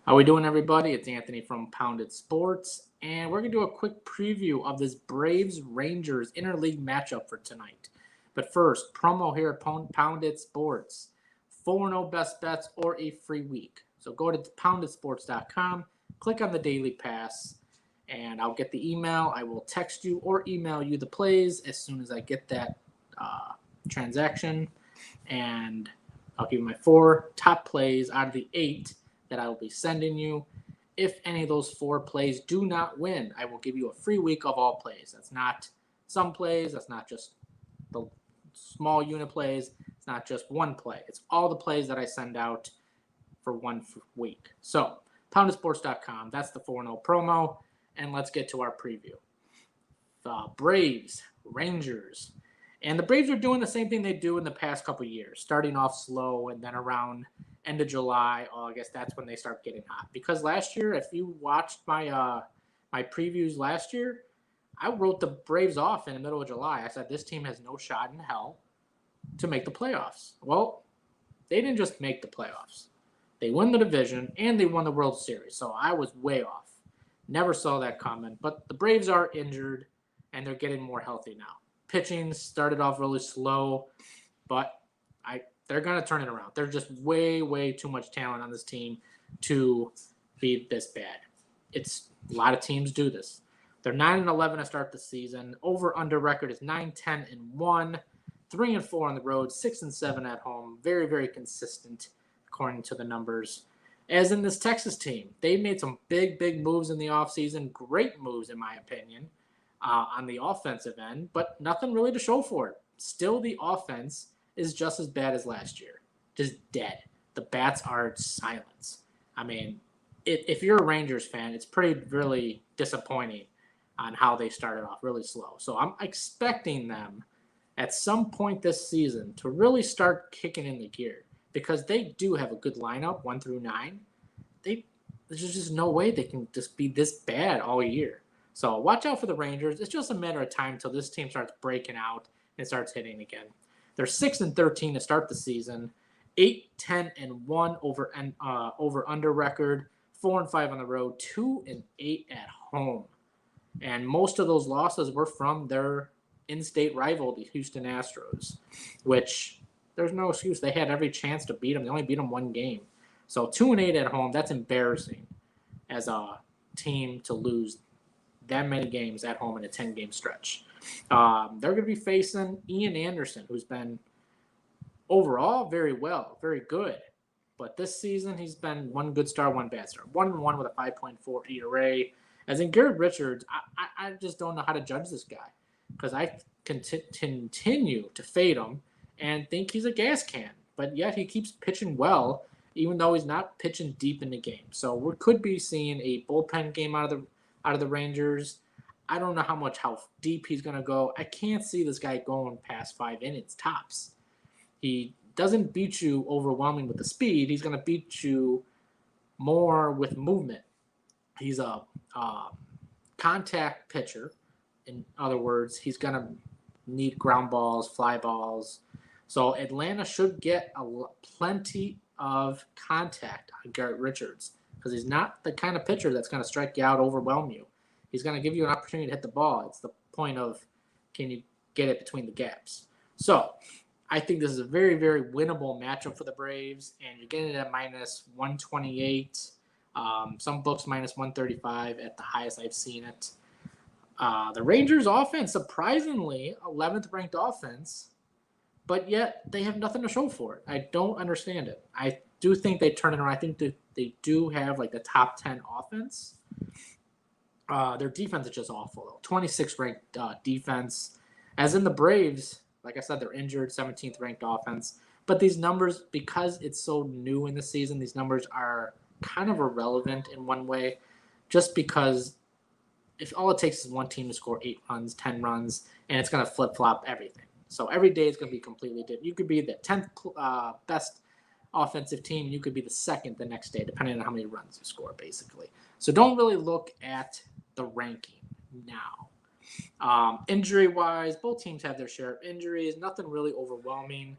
How we doing, everybody? It's Anthony from Pounded Sports, and we're going to do a quick preview of this Braves-Rangers interleague matchup for tonight. But first, promo here at Pounded Sports. 4-0 best bets or a free week. So go to poundedsports.com, click on the Daily Pass, and I'll get the email. I will text you or email you the plays as soon as I get that transaction, and I'll give you my 4 top plays out of the 8 that I will be sending you. If any of those 4 plays do not win, I will give you a free week of all plays. That's not some plays. That's not just the small unit plays. It's not just one play. It's all the plays that I send out for 1 week. So, poundedsports.com. That's the 4-0 promo. And let's get to our preview. The Braves, Rangers. And the Braves are doing the same thing they do in the past couple years, starting off slow and then around end of July, August, that's when they start getting hot. Because last year, if you watched my my previews last year, I wrote the Braves off in the middle of July. I said this team has no shot in hell to make the playoffs. Well, they didn't just make the playoffs. They won the division and they won the World Series. So I was way off. Never saw that coming. But the Braves are injured and they're getting more healthy now. Pitching started off really slow, but they're going to turn it around. There's just way too much talent on this team to be this bad. It's a lot of teams do this. They're 9-11 to start the season. Over/under record is 9-10-1, 3-4 on the road, 6-7 at home. Very consistent according to the numbers. As in this Texas team, they made some big moves in the offseason. Great moves, in my opinion, on the offensive end, but nothing really to show for it. Still, the offense is just as bad as last year. Just dead. The bats are silence. I mean, if you're a Rangers fan, it's really disappointing on how they started off really slow. So I'm expecting them at some point this season to really start kicking in the gear because they do have a good lineup, 1 through 9. There's just no way they can just be this bad all year. So watch out for the Rangers. It's just a matter of time until this team starts breaking out and starts hitting again. They're 6-13 to start the season, 8-10-1 over/under record, 4-5 on the road, 2-8 at home, and most of those losses were from their in-state rival, the Houston Astros, which there's no excuse. They had every chance to beat them. They only beat them 1 game, so 2-8 at home. That's embarrassing as a team to lose that many games at home in a 10-game stretch. They're going to be facing Ian Anderson, who's been overall very good. But this season, he's been 1 good start, 1 bad start. 1-1 with a 5.4 ERA. As in Garrett Richards, I just don't know how to judge this guy because I continue to fade him and think he's a gas can. But yet he keeps pitching well, even though he's not pitching deep in the game. So we could be seeing a bullpen game out of the Rangers. I don't know how deep he's going to go. I can't see this guy going past 5 innings tops. He doesn't beat you overwhelming with the speed. He's going to beat you more with movement. He's a contact pitcher. In other words, he's going to need ground balls, fly balls. So Atlanta should get plenty of contact on Garrett Richards because he's not the kind of pitcher that's going to strike you out, overwhelm you. He's going to give you an opportunity to hit the ball. It's the point of can you get it between the gaps. So I think this is a very winnable matchup for the Braves, and you're getting it at minus 128. Some books minus 135 at the highest I've seen it. The Rangers offense, surprisingly, 11th ranked offense, but yet they have nothing to show for it. I don't understand it. I do think they turn it around. I think they do have like the top 10 offense. Their defense is just awful, though. 26th ranked defense. As in the Braves, like I said, they're injured, 17th ranked offense. But these numbers, because it's so new in the season, these numbers are kind of irrelevant in one way, just because if all it takes is one team to score 8 runs, 10 runs, and it's going to flip-flop everything. So every day it's going to be completely different. You could be the 10th best offensive team, and you could be the 2nd the next day, depending on how many runs you score, basically. So don't really look at the ranking now. Injury-wise, both teams have their share of injuries. Nothing really overwhelming.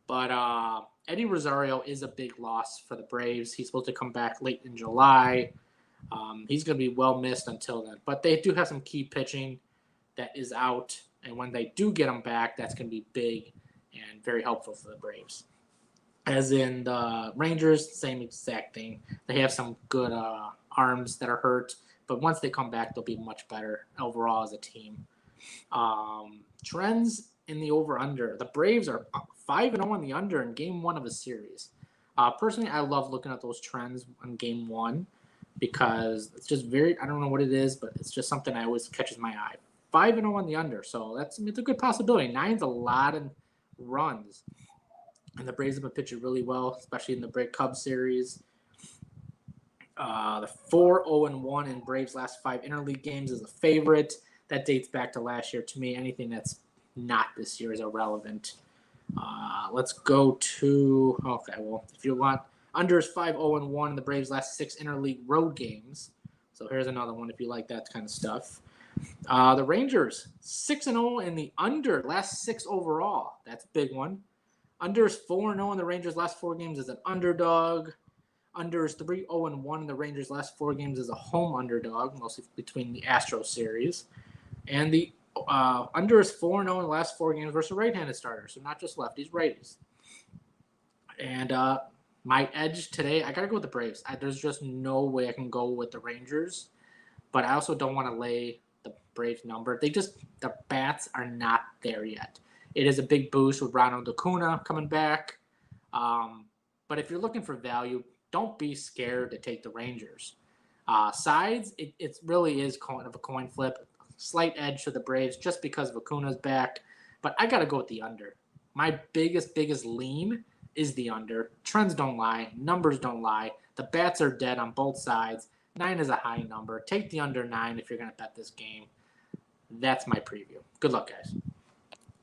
But Eddie Rosario is a big loss for the Braves. He's supposed to come back late in July. He's going to be well missed until then. But they do have some key pitching that is out. And when they do get him back, that's going to be big and very helpful for the Braves. As in the Rangers, same exact thing. They have some good arms that are hurt. But once they come back, they'll be much better overall as a team. Trends in the over-under. The Braves are 5-0 in the under in Game 1 of a series. Personally, I love looking at those trends on Game 1 because it's just very, I don't know what it is, but it's just something that always catches my eye. 5-0 on the under, so it's a good possibility. 9's a lot of runs. And the Braves have been pitching really well, especially in the Cubs series. The 4-0-1 in Braves' last 5 interleague games is a favorite. That dates back to last year. To me, anything that's not this year is irrelevant. Let's go to if you want, under is 5-0-1 in the Braves' last 6 interleague road games. So here's another one if you like that kind of stuff. The Rangers 6-0 in the under last 6 overall. That's a big one. Under is 4-0 in the Rangers' last 4 games as an underdog. Under is 3-0-1 in the Rangers' last 4 games as a home underdog, mostly between the Astros series. And the under is 4-0 in the last 4 games versus right-handed starters, so not just lefties, righties. And my edge today, I got to go with the Braves. There's just no way I can go with the Rangers, but I also don't want to lay the Braves number. The bats are not there yet. It is a big boost with Ronald Acuna coming back. But if you're looking for value, don't be scared to take the Rangers. Sides, it really is kind of a coin flip. Slight edge to the Braves just because of Acuna's back. But I got to go with the under. My biggest lean is the under. Trends don't lie. Numbers don't lie. The bats are dead on both sides. 9 is a high number. Take the under 9 if you're going to bet this game. That's my preview. Good luck, guys.